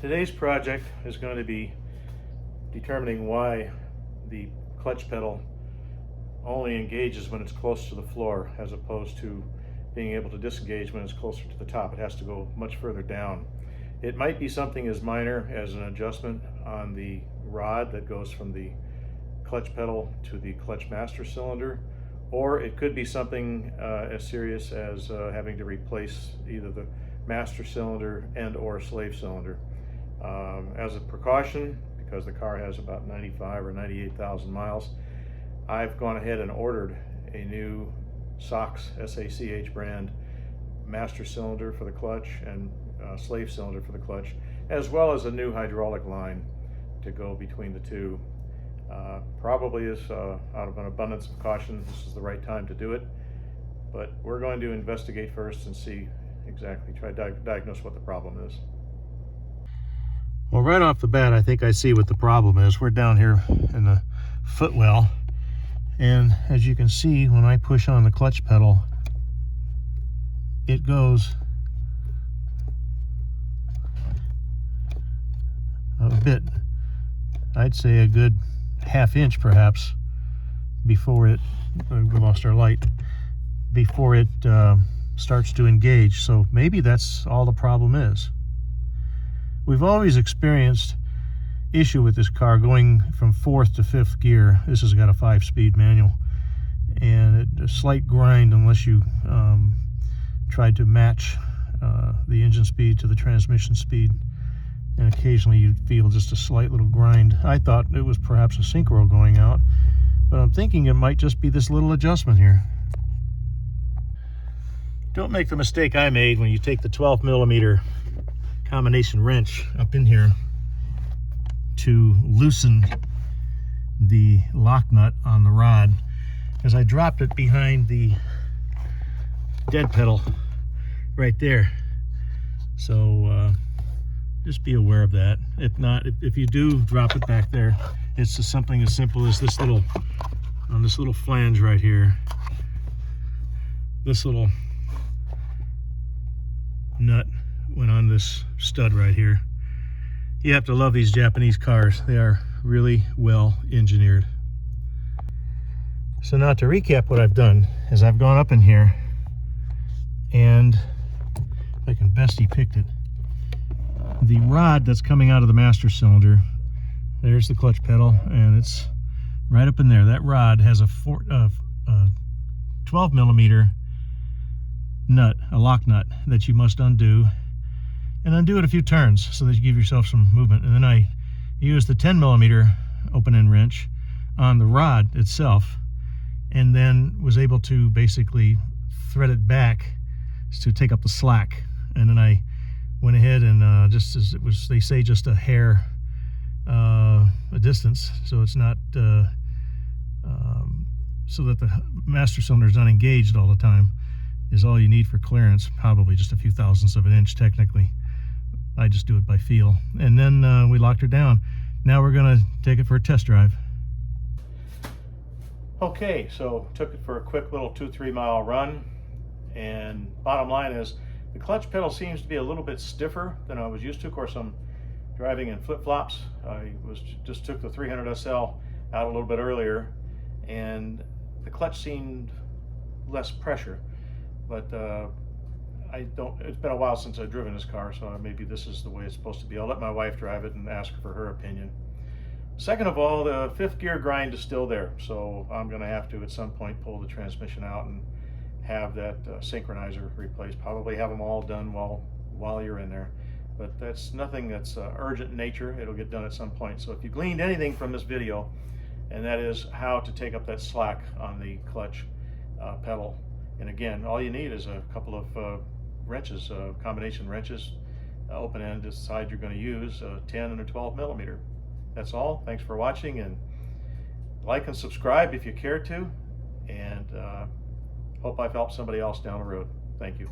Today's project is going to be determining why the clutch pedal only engages when it's close to the floor as opposed to being able to disengage when it's closer to the top. It has to go much further down. It might be something as minor as an adjustment on the rod that goes from the clutch pedal to the clutch master cylinder, or it could be something as serious as having to replace either the master cylinder and or slave cylinder. As a precaution, because the car has about 95 or 98,000 miles, I've gone ahead and ordered a new SOX SACH brand master cylinder for the clutch and slave cylinder for the clutch, as well as a new hydraulic line to go between the two. Probably is out of an abundance of caution, this is the right time to do it, but we're going to investigate first and see exactly, try to diagnose what the problem is. Well, right off the bat, I think I see what the problem is. We're down here in the footwell, and as you can see, when I push on the clutch pedal, it goes a bit, I'd say a good ½ inch perhaps, before it, we lost our light, before it starts to engage. So maybe that's all the problem is. We've always experienced issue with this car going from 4th to 5th gear. This has got a 5-speed manual, and a slight grind unless you tried to match the engine speed to the transmission speed, and occasionally you'd feel just a slight little grind. I thought it was perhaps a synchro going out, but I'm thinking it might just be this little adjustment here. Don't make the mistake I made when you take the 12mm combination wrench up in here to loosen the lock nut on the rod, as I dropped it behind the dead pedal right there. So just be aware of that. If not, if you do drop it back there, it's just something as simple as this little, on this little flange right here, this little nut went on this stud right here. You have to love these Japanese cars. They are really well engineered. So now to recap what I've done is I've gone up in here, and if I can best depict it, the rod that's coming out of the master cylinder, there's the clutch pedal, and it's right up in there. That rod has a 12mm nut, a lock nut, that you must undo, and undo it a few turns so that you give yourself some movement. And then I used the 10mm open-end wrench on the rod itself, and then was able to basically thread it back to take up the slack. And then I went ahead and just as it was, they say, just a hair a distance, so it's not so that the master cylinder is not engaged all the time, is all you need for clearance. Probably just a few thousandths of an inch technically. I just do it by feel. And then we locked her down. Now we're going to take it for a test drive. Okay, so took it for a quick little 2-3 mile run, and bottom line is the clutch pedal seems to be a little bit stiffer than I was used to. Of course, I'm driving in flip-flops. I just took the 300 SL out a little bit earlier, and the clutch seemed less pressure, but it's been a while since I've driven this car, so maybe this is the way it's supposed to be. I'll let my wife drive it and ask for her opinion. Second of all, the 5th gear grind is still there, so I'm going to have to at some point pull the transmission out and have that synchronizer replaced. Probably have them all done while you're in there, but that's nothing that's urgent in nature. It'll get done at some point. So if you gleaned anything from this video, and that is how to take up that slack on the clutch pedal, and again, all you need is a couple of wrenches, combination wrenches, open end, decide you're going to use a 10 and a 12mm. That's all. Thanks for watching, and like and subscribe if you care to, and hope I've helped somebody else down the road. Thank you.